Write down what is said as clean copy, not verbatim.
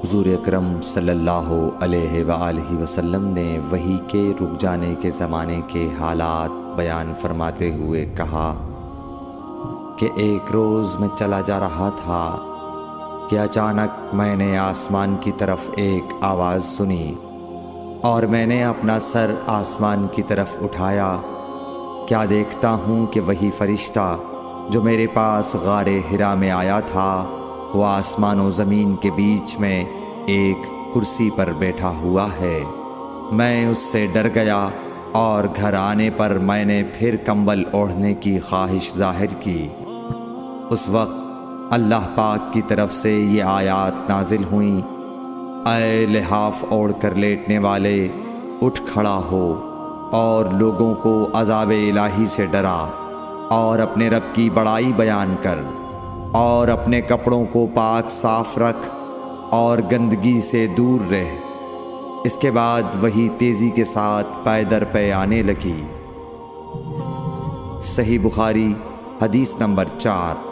حضور اکرم صلی اللہ علیہ وآلہ وسلم نے وحی کے رک جانے کے زمانے کے حالات بیان فرماتے ہوئے کہا کہ ایک روز میں چلا جا رہا تھا کہ اچانک میں نے آسمان کی طرف ایک آواز سنی اور میں نے اپنا سر آسمان کی طرف اٹھایا۔ کیا دیکھتا ہوں کہ وہی فرشتہ جو میرے پاس غار حرا میں آیا تھا وہ آسمان و زمین کے بیچ میں ایک کرسی پر بیٹھا ہوا ہے۔ میں اس سے ڈر گیا اور گھر آنے پر میں نے پھر کمبل اوڑھنے کی خواہش ظاہر کی۔ اس وقت اللہ پاک کی طرف سے یہ آیات نازل ہوئیں، اے لحاف اوڑھ کر لیٹنے والے، اٹھ کھڑا ہو اور لوگوں کو عذاب الہی سے ڈرا، اور اپنے رب کی بڑائی بیان کر، اور اپنے کپڑوں کو پاک صاف رکھ اور گندگی سے دور رہ۔ اس کے بعد وہی تیزی کے ساتھ پے در پے آنے لگی۔ صحیح بخاری حدیث نمبر 4۔